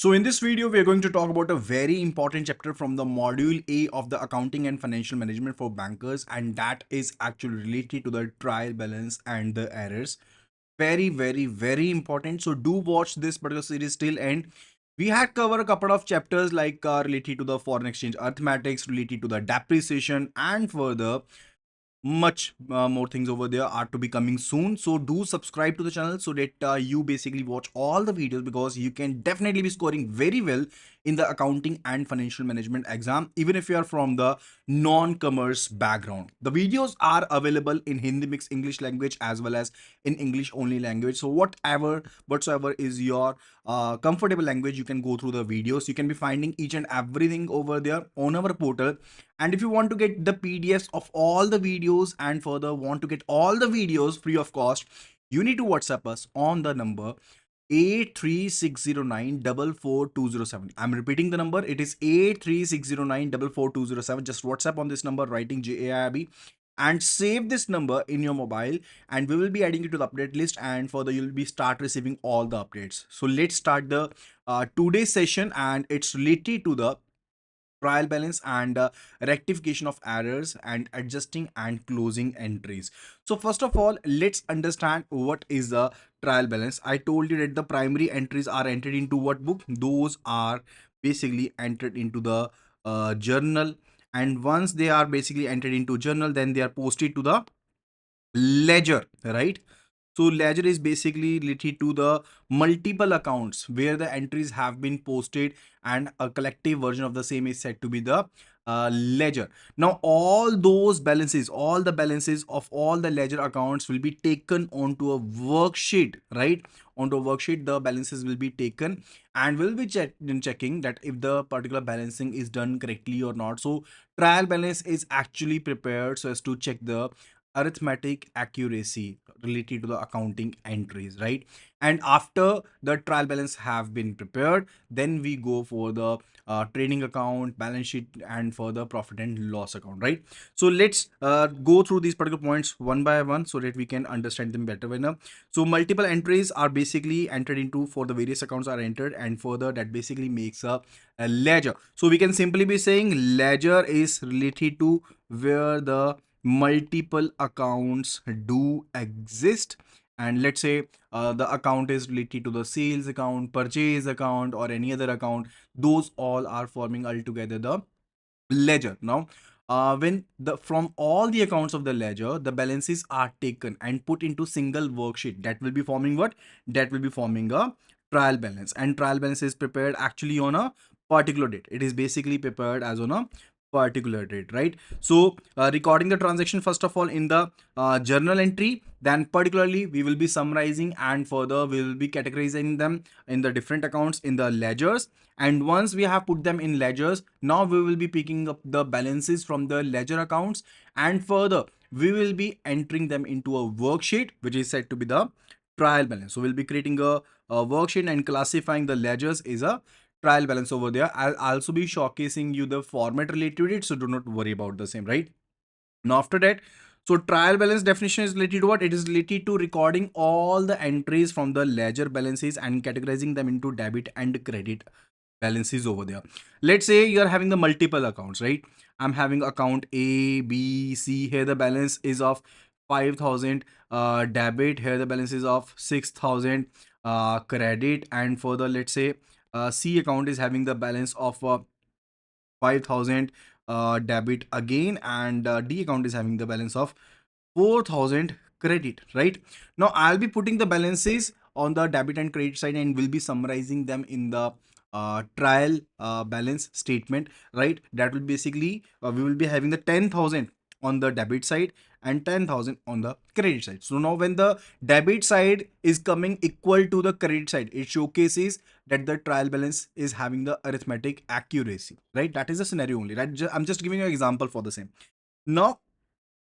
So in this video, we are going to talk about a very important chapter from the module A of the accounting and financial management for bankers, and that is actually related to the trial balance and the errors. Very important. So do watch this particular series till end. We had covered a couple of chapters like related to the foreign exchange arithmetics, related to the depreciation, and further much more things over there are to be coming soon. So do subscribe to the channel so that you basically watch all the videos, because you can definitely be scoring very well in the accounting and financial management exam, even if you are from the non-commerce background. The videos are available in Hindi mix English language as well as in English only language. So whatsoever is your comfortable language, you can go through the videos. You can be finding each and everything over there on our portal. And if you want to get the PDFs of all the videos and further want to get all the videos free of cost, you need to WhatsApp us on the number 83609 I'm repeating the number. It is 83609 Just WhatsApp on this number, writing JAIB, and save this number in your mobile, and we will be adding it to the update list, and further you'll be start receiving all the updates. So let's start the today's session, and it's related to the trial balance and rectification of errors and adjusting and closing entries. So first of all, let's understand what is the trial balance. I told you that the primary entries are entered into what book? Those are basically entered into the journal, and once they are basically entered into journal, then they are posted to the ledger, right? So ledger is basically related to the multiple accounts where the entries have been posted, and a collective version of the same is said to be the ledger. Now all those balances, all the balances of all the ledger accounts will be taken onto a worksheet, right? Onto a worksheet, the balances will be taken, and we'll be checking that if the particular balancing is done correctly or not. So trial balance is actually prepared so as to check the arithmetic accuracy related to the accounting entries, right? And after the trial balance have been prepared, then we go for the trading account, balance sheet, and for the profit and loss account, right? So let's go through these particular points one by one so that we can understand them better. So multiple entries are basically entered into, for the various accounts are entered, and further that basically makes a ledger. So we can simply be saying ledger is related to where the multiple accounts do exist. And let's say the account is related to the sales account, purchase account, or any other account. Those all are forming altogether the ledger. Now when the from all the accounts of the ledger, the balances are taken and put into single worksheet, that will be forming what? That will be forming a trial balance. And trial balance is prepared actually on a particular date. It is basically prepared as on a particular date, right? So recording the transaction first of all in the journal entry, then particularly we will be summarizing, and further we will be categorizing them in the different accounts in the ledgers. And once we have put them in ledgers, now we will be picking up the balances from the ledger accounts, and further we will be entering them into a worksheet which is said to be the trial balance. So we'll be creating a worksheet and classifying the ledgers is a trial balance over there. I'll also be showcasing you the format related to it, so do not worry about the same, right? Now after that, so trial balance definition is related to what? It is related to recording all the entries from the ledger balances and categorizing them into debit and credit balances over there. Let's say you're having the multiple accounts, right? I'm having account A, B, C. Here the balance is of 5,000 debit. Here the balance is of 6,000 credit. And further, let's say C account is having the balance of 5,000 debit again, and D account is having the balance of 4,000 credit, right? Now I'll be putting the balances on the debit and credit side, and will be summarizing them in the trial balance statement, right? That will basically we will be having the 10,000 on the debit side and 10,000 on the credit side. So now when the debit side is coming equal to the credit side, it showcases that the trial balance is having the arithmetic accuracy, right? That is a scenario only, right? I'm just giving you an example for the same. Now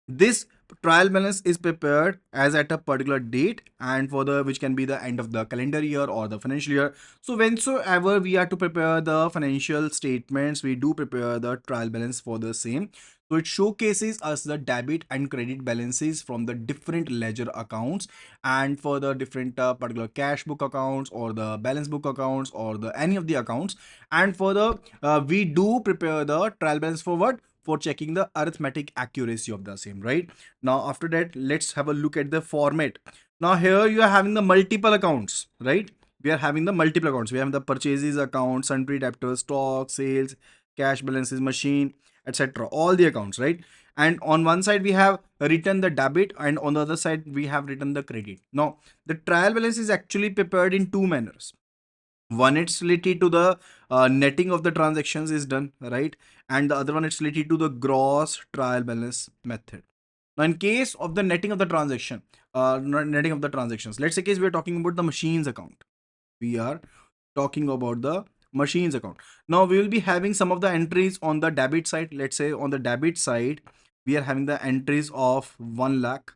this trial balance is prepared as at a particular date, and for the which can be the end of the calendar year or the financial year. So whensoever we are to prepare the financial statements, we do prepare the trial balance for the same. So it showcases us the debit and credit balances from the different ledger accounts, and for the different particular cash book accounts or the balance book accounts or the any of the accounts. And for the we do prepare the trial balance for what? For checking the arithmetic accuracy of the same, right? Now after that, let's have a look at the format. Now here you are having the multiple accounts, right? We are having the multiple accounts. We have the purchases account, sundry debtors, stock, sales, cash balances, machine, etc. All the accounts, right? And on one side we have written the debit, and on the other side we have written the credit. Now the trial balance is actually prepared in two manners. One, it's related to the netting of the transactions is done, right? And the other one, it's related to the gross trial balance method. Now in case of the netting of the transaction, netting of the transactions, let's say case we're talking about the machines account. We are talking about the machines account. Now we will be having some of the entries on the debit side. Let's say on the debit side we are having the entries of 1 lakh,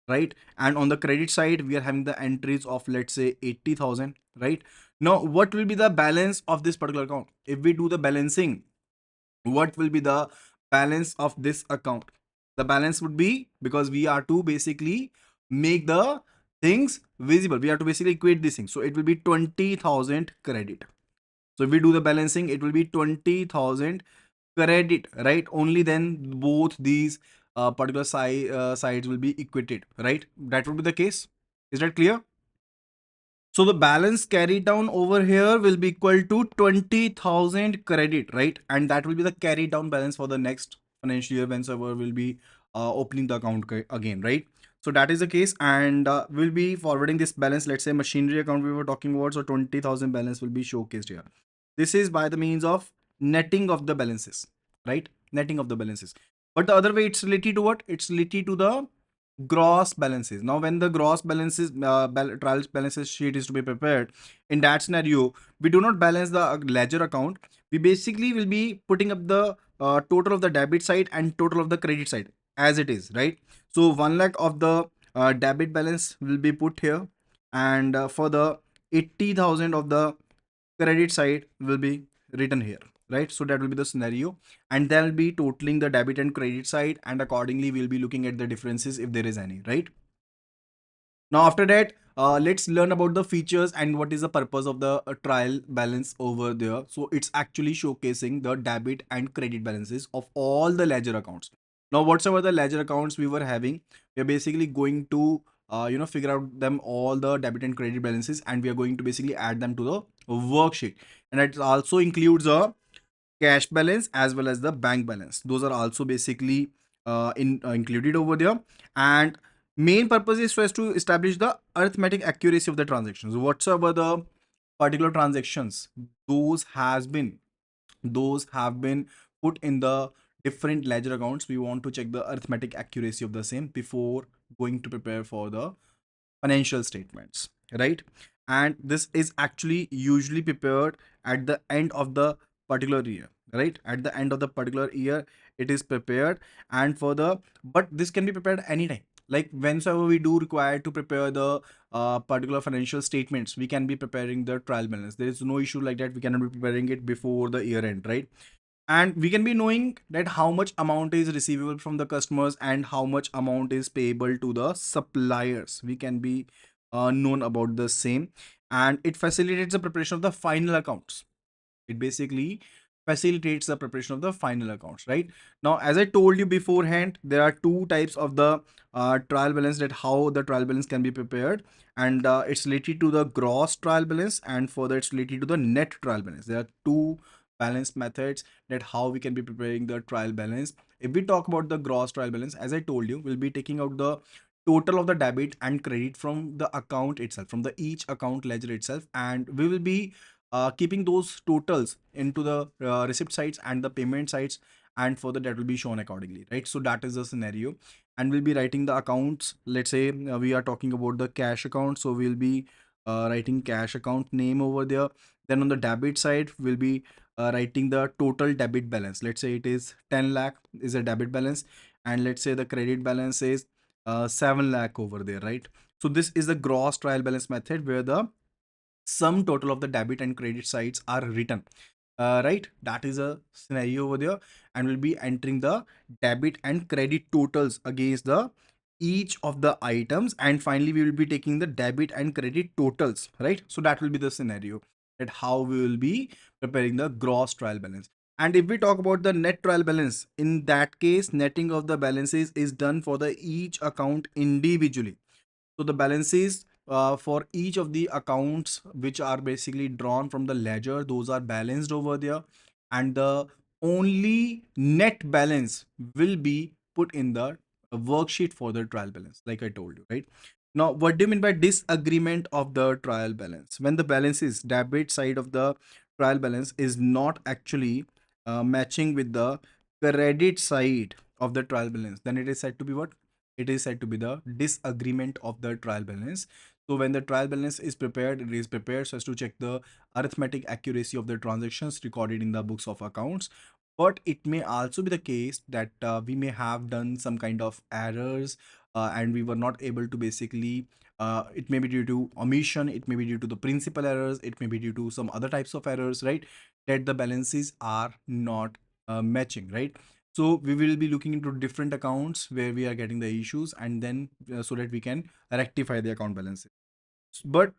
right? And on the credit side we are having the entries of, let's say, 80,000, right? Now what will be the balance of this particular account? If we do the balancing, what will be the balance of this account? The balance would be, because we are to basically make the things visible, we have to basically equate these things, so it will be 20,000 credit. So if we do the balancing, it will be 20,000 credit, right? Only then both these particular sides will be equated, right? That would be the case. Is that clear? So the balance carried down over here will be equal to 20,000 credit, right? And that will be the carried down balance for the next financial year when server will be opening the account again, right? So that is the case, and we'll be forwarding this balance. Let's say machinery account we were talking about, so 20,000 balance will be showcased here. This is by the means of netting of the balances, right? Netting of the balances. But the other way, it's related to what? It's related to the gross balances. Now when the gross balances trial balances sheet is to be prepared, in that scenario we do not balance the ledger account. We basically will be putting up the total of the debit side and total of the credit side as it is, right? So 1 lakh of the debit balance will be put here, and for the 80,000 of the credit side will be written here, right? So that will be the scenario, and they'll be totaling the debit and credit side, and accordingly we'll be looking at the differences if there is any, right? Now after that, let's learn about the features and what is the purpose of the trial balance over there. So it's actually showcasing the debit and credit balances of all the ledger accounts. Now whatsoever the ledger accounts we were having, we are basically going to figure out them all the debit and credit balances, and we are going to basically add them to the worksheet. And it also includes a cash balance as well as the bank balance. Those are also basically included over there. And main purpose is for us to establish the arithmetic accuracy of the transactions. Whatsoever the particular transactions, those has been those have been put in the different ledger accounts. We want to check the arithmetic accuracy of the same before going to prepare for the financial statements, right? And this is actually usually prepared at the end of the particular year, right? At the end of the particular year it is prepared. And for the but this can be prepared anytime, like whenever we do require to prepare the particular financial statements, we can be preparing the trial balance. There is no issue like that. We cannot be preparing it before the year end, right? And we can be knowing that how much amount is receivable from the customers and how much amount is payable to the suppliers. We can be known about the same, and it facilitates the preparation of the final accounts. It basically facilitates the preparation of the final accounts, right? Now as I told you beforehand, there are two types of the trial balance, that how the trial balance can be prepared. And it's related to the gross trial balance, and further it's related to the net trial balance. There are two balance methods that how we can be preparing the trial balance. If we talk about the gross trial balance, as I told you, we'll be taking out the total of the debit and credit from the account itself, from the each account ledger itself, and we will be keeping those totals into the receipt sides and the payment sides, and further that will be shown accordingly, right? So that is the scenario. And we'll be writing the accounts. Let's say we are talking about the cash account, so we'll be writing cash account name over there. Then on the debit side we'll be writing the total debit balance. Let's say it is 10 lakh is a debit balance, and let's say the credit balance is 7 lakh over there, right? So this is the gross trial balance method, where the sum total of the debit and credit sides are written. right? That is a scenario over there, and we'll be entering the debit and credit totals against the each of the items, and finally we will be taking the debit and credit totals, right? So that will be the scenario, that how we will be preparing the gross trial balance. And if we talk about the net trial balance, in that case netting of the balances is done for the each account individually. So the balances for each of the accounts which are basically drawn from the ledger, those are balanced over there, and the only net balance will be put in the worksheet for the trial balance, like I told you, right? Now, what do you mean by disagreement of the trial balance? When the balance is debit side of the trial balance is not actually matching with the credit side of the trial balance, then it is said to be what? It is said to be the disagreement of the trial balance. So when the trial balance is prepared, it is prepared so as to check the arithmetic accuracy of the transactions recorded in the books of accounts. But it may also be the case that we may have done some kind of errors, and we were not able to basically, it may be due to omission, it may be due to the principal errors, it may be due to some other types of errors, right? That the balances are not matching, right? So we will be looking into different accounts where we are getting the issues, and then so that we can rectify the account balances. But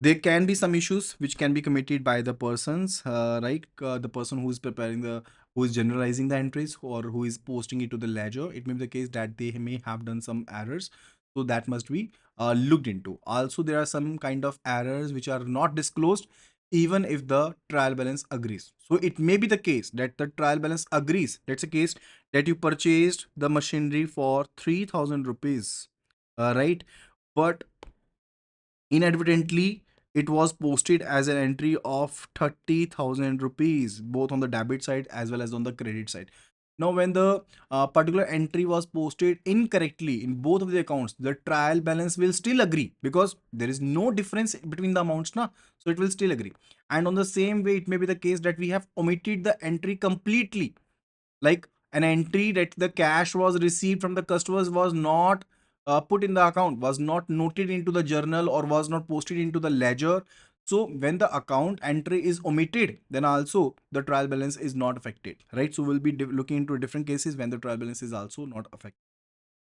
there can be some issues which can be committed by the persons, right? The person who is preparing the, who is generalizing the entries, or who is posting it to the ledger. It may be the case that they may have done some errors, so that must be looked into. Also, there are some kind of errors which are not disclosed even if the trial balance agrees. So it may be the case that the trial balance agrees. That's a case that you purchased the machinery for 3000 rupees, right? But inadvertently it was posted as an entry of 30,000 rupees, both on the debit side as well as on the credit side. Now when the particular entry was posted incorrectly in both of the accounts, the trial balance will still agree because there is no difference between the amounts na, so it will still agree. And on the same way, it may be the case that we have omitted the entry completely, like an entry that the cash was received from the customers was not put in the account, was not noted into the journal, or was not posted into the ledger. So when the account entry is omitted, then also the trial balance is not affected, right? So we'll be looking into different cases when the trial balance is also not affected.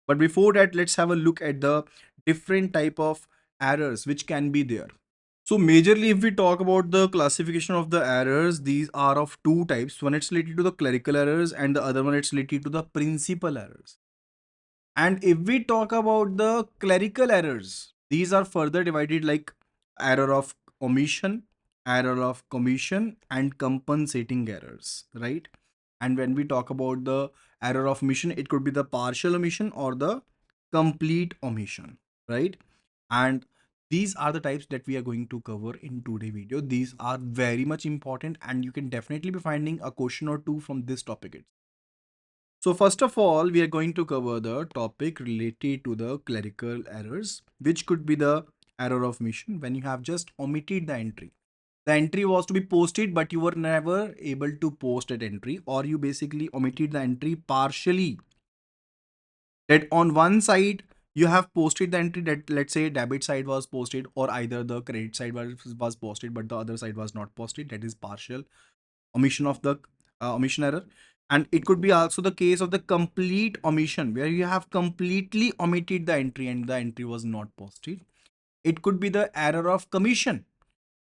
But before that, let's have a look at the different type of errors which can be there. So majorly, if we talk about the classification of the errors, these are of two types. One, it's related to the clerical errors, and the other one, it's related to the principal errors. And if we talk about the clerical errors, these are further divided like error of omission, error of commission, and compensating errors, right? And when we talk about the error of omission, it could be the partial omission or the complete omission, right? And these are the types that we are going to cover in today's video. These are very much important, and you can definitely be finding a question or two from this topic. So first of all, we are going to cover the topic related to the clerical errors, which could be the error of omission when you have just omitted the entry. The entry was to be posted, but you were never able to post that entry, or you basically omitted the entry partially. That on one side you have posted the entry, that let's say debit side was posted, or either the credit side was posted, but the other side was not posted. That is partial omission of the omission error. And it could be also the case of the complete omission, where you have completely omitted the entry and the entry was not posted. It could be the error of commission.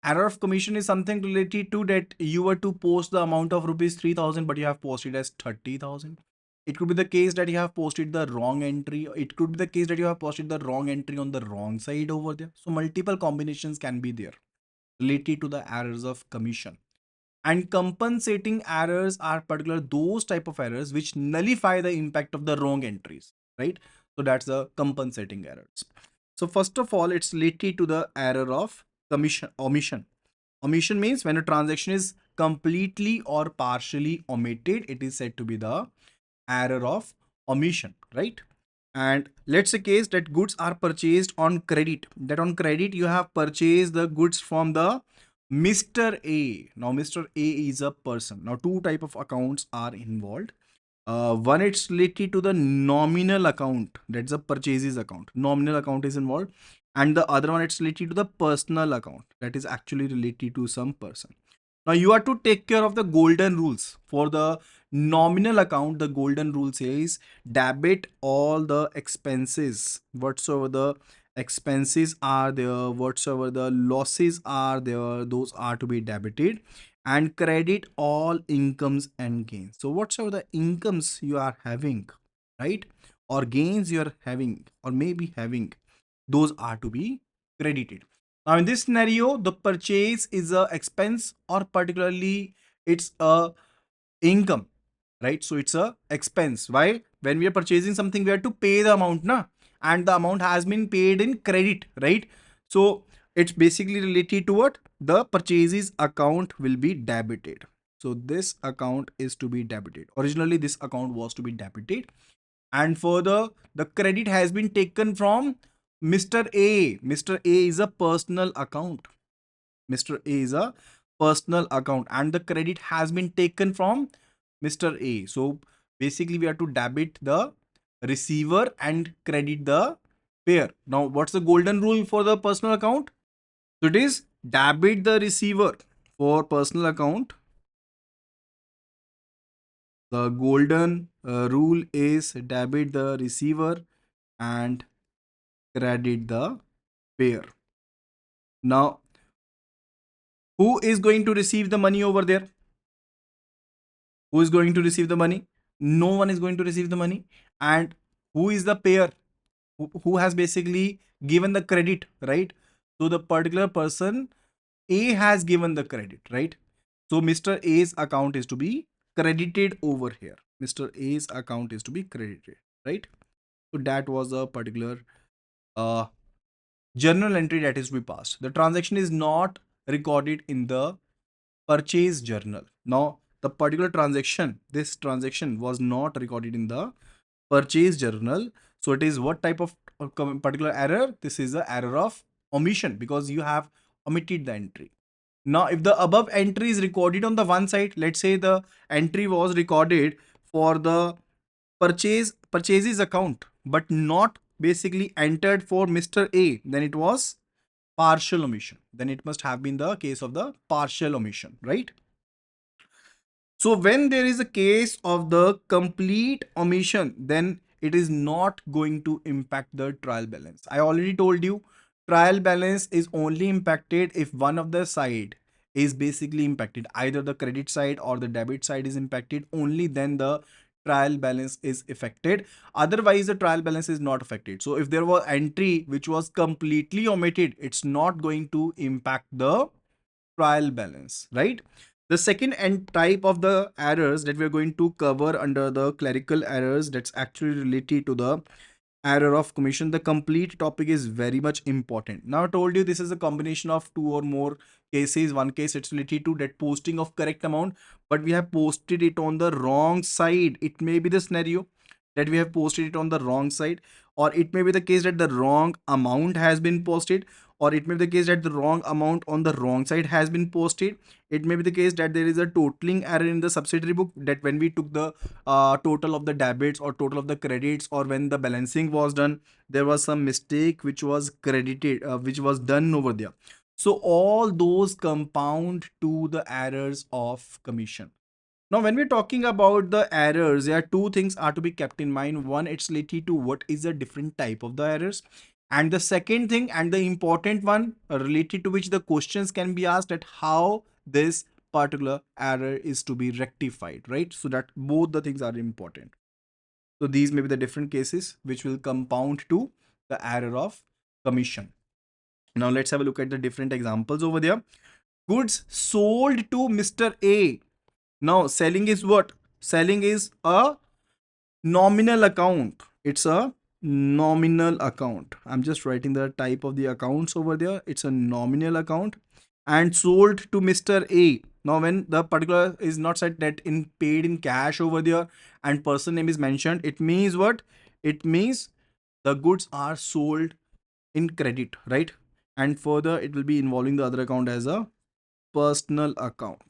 Error of commission is something related to that you were to post the amount of rupees 3000, but you have posted as 30,000. It could be the case that you have posted the wrong entry. It could be the case that you have posted the wrong entry on the wrong side over there. So multiple combinations can be there related to the errors of commission. And compensating errors are particular those type of errors which nullify the impact of the wrong entries, right? So that's the compensating errors. So first of all, it's related to the error of commission omission. Omission means when a transaction is completely or partially omitted, it is said to be the error of omission, right? And let's say case that goods are purchased on credit, that on credit you have purchased the goods from the Mr. A. Now Mr. A is a person. Now two type of accounts are involved. One, it's related to the nominal account, that's a purchases account, nominal account is involved. And the other one, it's related to the personal account, that is actually related to some person. Now you have to take care of the golden rules. For the nominal account, the golden rule says debit all the expenses, whatsoever the expenses are there, whatsoever the losses are there, those are to be debited, and credit all incomes and gains. So whatsoever the incomes you are having, right, or gains you are having or maybe having, those are to be credited. Now in this scenario, the purchase is a expense or particularly it's a income, right? So it's a expense. Why? When we are purchasing something, we have to pay the amount, na? And the amount has been paid in credit, right? So it's basically related to what? The purchases account will be debited. So this account is to be debited. Originally, this account was to be debited, and further the credit has been taken from Mr. A. Mr. A is a personal account. Mr. A is a personal account and the credit has been taken from Mr. A. So basically we have to debit the receiver and credit the payer. Now what's the golden rule for the personal account? So it is debit the receiver. For personal account, the golden rule is debit the receiver and credit the payer. Now, who is going to receive the money over there? Who is going to receive the money? No one is going to receive the money. And who is the payer? Who has basically given the credit, right? So the particular person A has given the credit, right? So Mr. A's account is to be credited over here. Mr. A's account is to be credited, right? So that was a particular uh, journal entry that is to be passed. The transaction is not recorded in the purchase journal. Now, the particular transaction, this transaction was not recorded in the purchase journal. So it is what type of particular error? This is the error of omission because you have omitted the entry. Now, if the above entry is recorded on the one side, let's say the entry was recorded for the purchases account, but not basically entered for Mr. A, then it was partial omission. Then it must have been the case of the partial omission, right? So when there is a case of the complete omission, then it is not going to impact the trial balance. I already told you trial balance is only impacted if one of the side is basically impacted. Either the credit side or the debit side is impacted. Only then the trial balance is affected. Otherwise, the trial balance is not affected. So if there was entry which was completely omitted, it's not going to impact the trial balance, right? The second and type of the errors that we're going to cover under the clerical errors, that's actually related to the error of commission. The complete topic is very much important. Now I told you this is a combination of two or more cases. One case it's related to that posting of correct amount, but we have posted it on the wrong side. It may be the scenario that we have posted it on the wrong side, or it may be the case that the wrong amount has been posted, or it may be the case that the wrong amount on the wrong side has been posted. It may be the case that there is a totaling error in the subsidiary book, that when we took the total of the debits or total of the credits, or when the balancing was done, there was some mistake which was credited, which was done over there. So all those compound to the errors of commission. Now, when we're talking about the errors, there are two things are to be kept in mind. One, it's related to what is the different type of the errors. And the second thing, and the important one, related to which the questions can be asked, at how this particular error is to be rectified, right? So that both the things are important. So these may be the different cases which will compound to the error of commission. Now let's have a look at the different examples over there. Goods sold to Mr. A. Now, selling is what? Selling is a nominal account. It's a nominal account. I'm just writing the type of the accounts over there. It's a nominal account and sold to Mr. A. Now, when the particular is not said that in paid in cash over there and person name is mentioned, it means what? It means the goods are sold in credit, right? And further, it will be involving the other account as a personal account.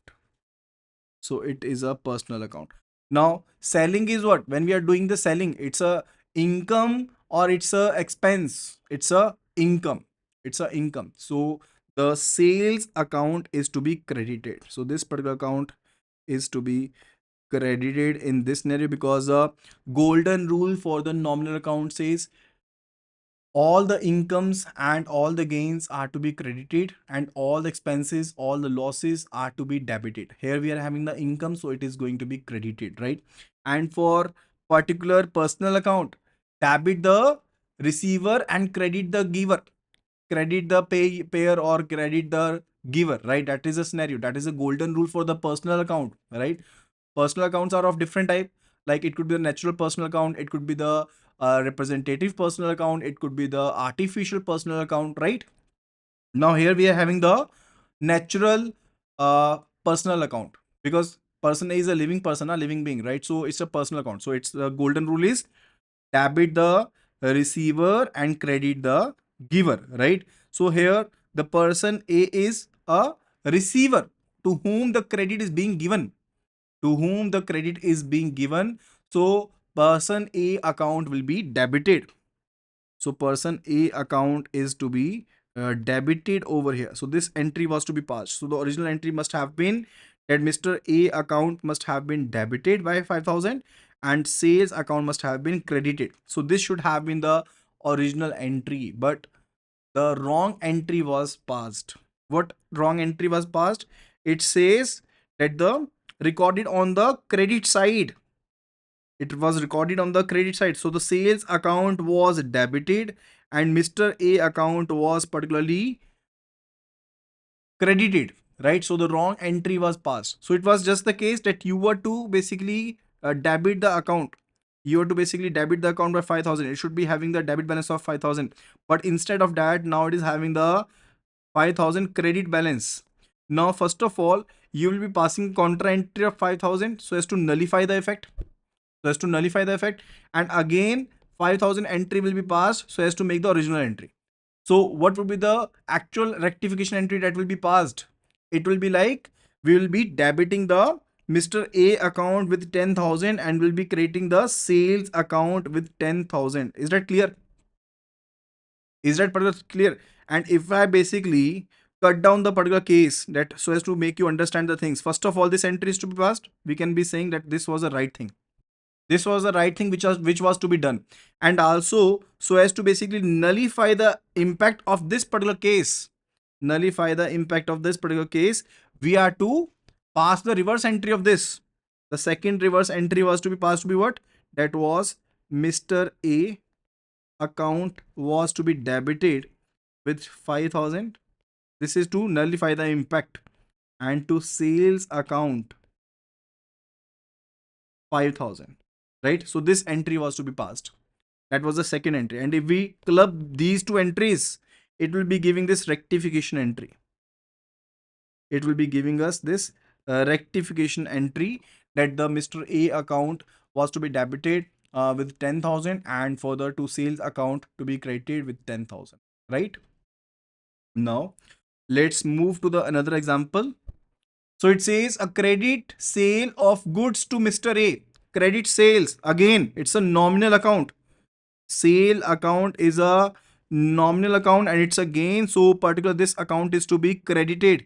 So it is a personal account. Now selling is what? When we are doing the selling, it's a income or it's a expense? It's a income. It's a income. So the sales account is to be credited. So this particular account is to be credited in this scenario, because the golden rule for the nominal account says all the incomes and all the gains are to be credited, and all the expenses, all the losses are to be debited. Here we are having the income, so it is going to be credited, right? And for particular personal account, debit the receiver and credit the giver, credit the payer or credit the giver, right? That is a scenario, that is a golden rule for the personal account, right? Personal accounts are of different type, like it could be a natural personal account, it could be the representative personal account, it could be the artificial personal account, right? Now here we are having the natural personal account, because person is a living person, a living being, right? So it's a personal account, so it's the golden rule is debit the receiver and credit the giver, right? So here the person A is a receiver to whom the credit is being given, to whom the credit is being given. So person A account will be debited. So person A account is to be debited over here. So this entry was to be passed. So the original entry must have been that Mr. A account must have been debited by 5,000 and sales account must have been credited. So this should have been the original entry, but the wrong entry was passed. What wrong entry was passed? It says that the recorded on the credit side. It was recorded on the credit side. So the sales account was debited and Mr. A account was particularly credited, right? So the wrong entry was passed. So it was just the case that you were to basically debit the account. You were to basically debit the account by 5,000. It should be having the debit balance of 5,000. But instead of that, now it is having the 5,000 credit balance. Now, first of all, you will be passing contra entry of 5,000 so as to nullify the effect. So as to nullify the effect. And again, 5,000 entry will be passed so as to make the original entry. So what would be the actual rectification entry that will be passed? It will be like we will be debiting the Mr. A account with 10,000 and will be creating the sales account with 10,000. Is that clear? Is that particular clear? And if I basically cut down the particular case that so as to make you understand the things, first of all, this entry is to be passed. We can be saying that this was the right thing. This was the right thing which was to be done. And also so as to basically nullify the impact of this particular case, nullify the impact of this particular case, we are to pass the reverse entry of this. The second reverse entry was to be passed to be what? That was Mr. A account was to be debited with 5,000. This is to nullify the impact, and to sales account 5,000, right? So this entry was to be passed. That was the second entry. And if we club these two entries, it will be giving this rectification entry. It will be giving us this rectification entry that the Mr. A account was to be debited with 10,000 and further to sales account to be credited with 10,000, right? Now let's move to the another example. So it says a credit sale of goods to Mr. A. Credit sales. Again, it's a nominal account. Sale account is a nominal account and it's a gain. So particular this account is to be credited.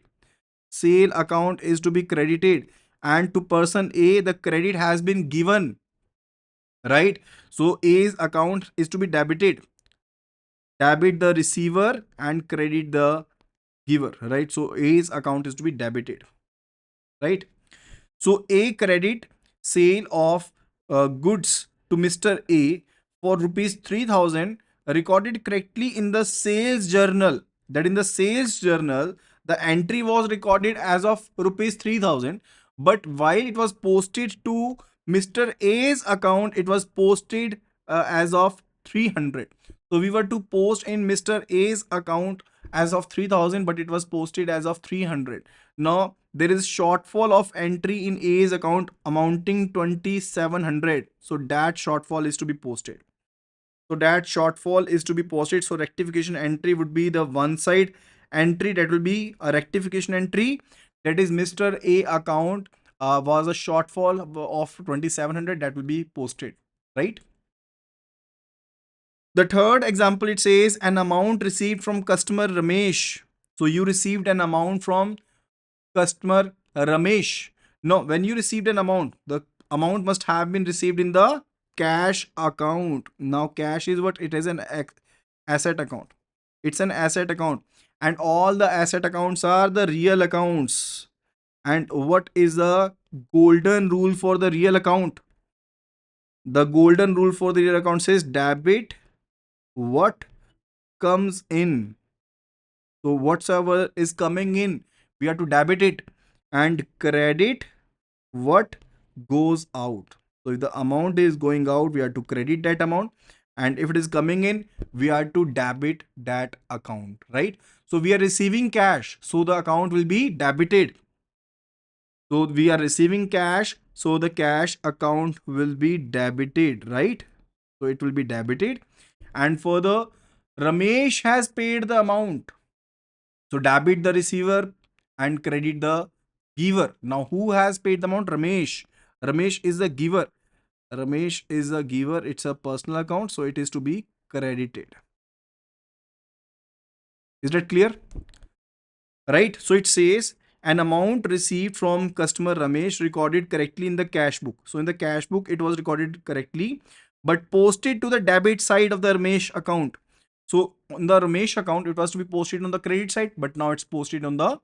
Sale account is to be credited. And to person A, the credit has been given. Right? So A's account is to be debited. Debit the receiver and credit the giver. Right? So A's account is to be debited. Right? So A credit sale of goods to Mr. A for rupees 3,000 recorded correctly in the sales journal. That in the sales journal, the entry was recorded as of rupees 3,000, but while it was posted to Mr. A's account, it was posted as of 300. So we were to post in Mr. A's account as of 3,000, but it was posted as of 300. Now there is shortfall of entry in A's account amounting 2,700. So that shortfall is to be posted. So that shortfall is to be posted. So rectification entry would be the one side entry, that will be a rectification entry. That is Mr. A account was a shortfall of 2,700, that will be posted, right? The third example, it says an amount received from customer Ramesh. So you received an amount from customer Ramesh. No, when you received an amount, the amount must have been received in the cash account. Now, cash is what? It is an asset account. It's an asset account. And all the asset accounts are the real accounts. And what is the golden rule for the real account? The golden rule for the real account says debit what comes in. So whatsoever is coming in, we have to debit it, and credit what goes out. So if the amount is going out, we have to credit that amount, and if it is coming in, we have to debit that account, right? So we are receiving cash, so the account will be debited. So we are receiving cash, so the cash account will be debited, right? So it will be debited. And further, Ramesh has paid the amount. So debit the receiver and credit the giver. Now who has paid the amount? Ramesh. Ramesh is the giver. Ramesh is the giver. It's a personal account, so it is to be credited. Is that clear? Right? So it says an amount received from customer Ramesh recorded correctly in the cash book. So in the cash book, it was recorded correctly, but posted to the debit side of the Ramesh account. So on the Ramesh account, it was to be posted on the credit side, but now it's posted on the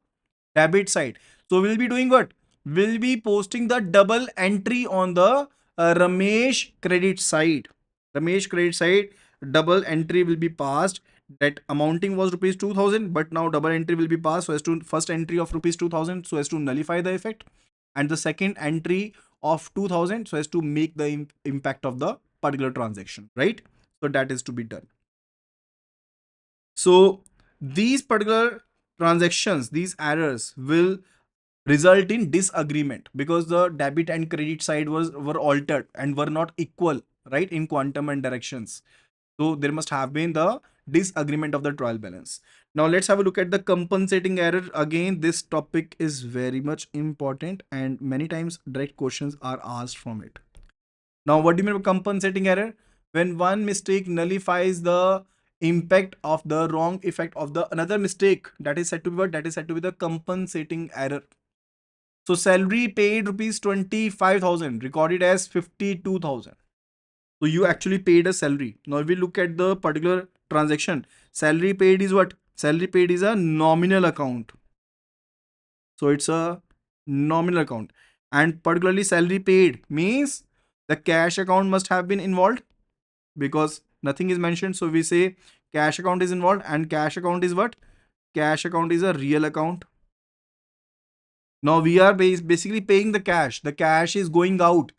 debit side. So we'll be doing what? We'll be posting the double entry on the Ramesh credit side. Ramesh credit side, double entry will be passed. That amounting was rupees 2000, but now double entry will be passed so as to first entry of rupees 2000 so as to nullify the effect, and the second entry of 2000 so as to make the impact of the particular transaction, right? So that is to be done. So these particular transactions, these errors will result in disagreement because the debit and credit side were altered and were not equal, right, in quantum and directions. So there must have been the disagreement of the trial balance. Now let's have a look at the compensating error. Again, this topic is very much important and many times direct questions are asked from it. Now what do you mean by compensating error? When one mistake nullifies the impact of the wrong effect of the another mistake, that is said to be what? That is said to be the compensating error. So salary paid rupees 25,000 recorded as 52,000. So you actually paid a salary. Now if we look at the particular transaction, salary paid is what? Salary paid is a nominal account. So it's a nominal account. And particularly salary paid means the cash account must have been involved because nothing is mentioned. So we say cash account is involved, and cash account is what? Cash account is a real account. Now we are basically paying the cash. The cash is going out.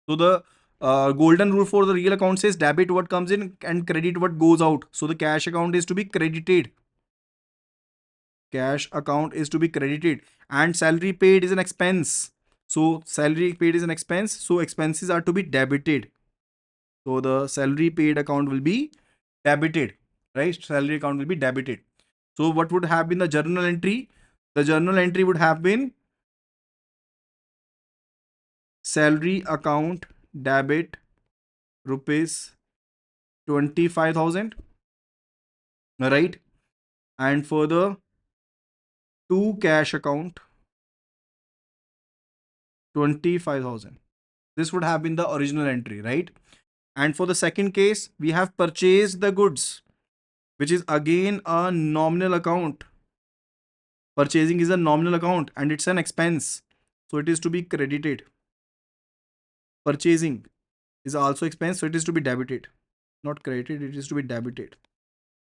So the golden rule for the real account says debit what comes in and credit what goes out. So the cash account is to be credited. Cash account is to be credited, and salary paid is an expense. So salary paid is an expense. So expenses are to be debited. So the salary paid account will be debited, right? Salary account will be debited. So what would have been the journal entry? The journal entry would have been salary account debit rupees 25,000, right? And further to cash account 25,000. This would have been the original entry, right? And for the second case, we have purchased the goods, which is again a nominal account. Purchasing is a nominal account and it's an expense, so it is to be credited. Purchasing is also expense, so it is to be debited, not credited, it is to be debited,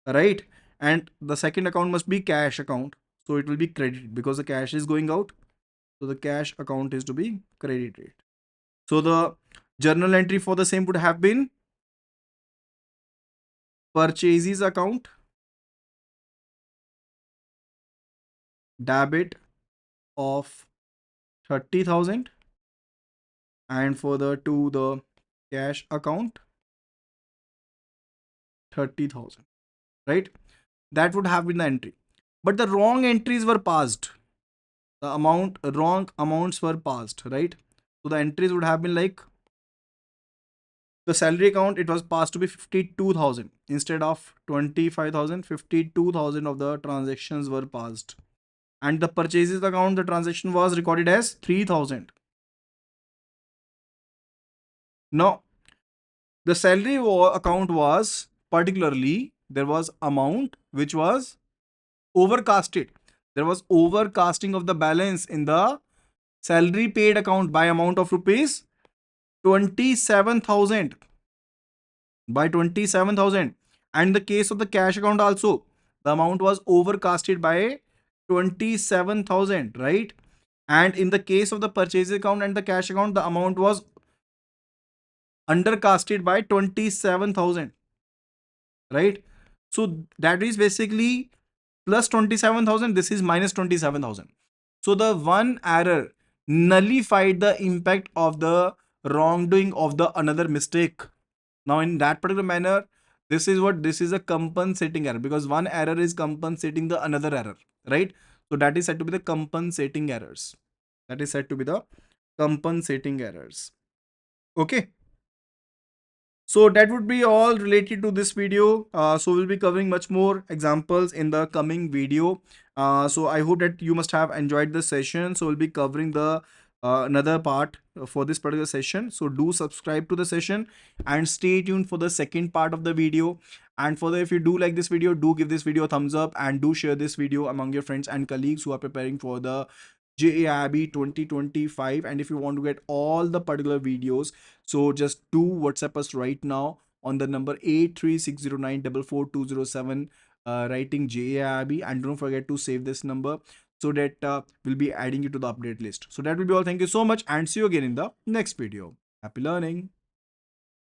right? And the second account must be cash account, so it will be credited because the cash is going out, so the cash account is to be credited. So the journal entry for the same would have been purchases account debit of 30,000, and for the to the cash account 30,000, right? That would have been the entry, but the wrong entries were passed. The wrong amounts were passed, right? So the entries would have been like the salary account, it was passed to be 52,000 instead of 25,000. 52,000 of the transactions were passed, and the purchases account, the transaction was recorded as 3,000. Now the salary account was particularly, there was amount which was overcasted. There was overcasting of the balance in the salary paid account by amount of rupees 27,000, by 27,000. And the case of the cash account also, the amount was overcasted by 27,000, right? And in the case of the purchase account and the cash account, the amount was undercasted by 27,000, right? So that is basically plus 27,000, this is minus 27,000. So the one error nullified the impact of the wrongdoing of the another mistake. Now in that particular manner, this is what, this is a compensating error, because one error is compensating the another error, right? So that is said to be the compensating errors. That is said to be the compensating errors. Okay. So that would be all related to this video. So we'll be covering much more examples in the coming video. So I hope that you must have enjoyed the session. So we'll be covering the another part for this particular session. So do subscribe to the session and stay tuned for the second part of the video. And for the, if you do like this video, do give this video a thumbs up and do share this video among your friends and colleagues who are preparing for the JAIB 2025. And if you want to get all the particular videos, so just do WhatsApp us right now on the number 83609444207, writing JAIB, and don't forget to save this number so that we'll be adding you to the update list. So that will be all. Thank you so much and see you again in the next video. Happy learning.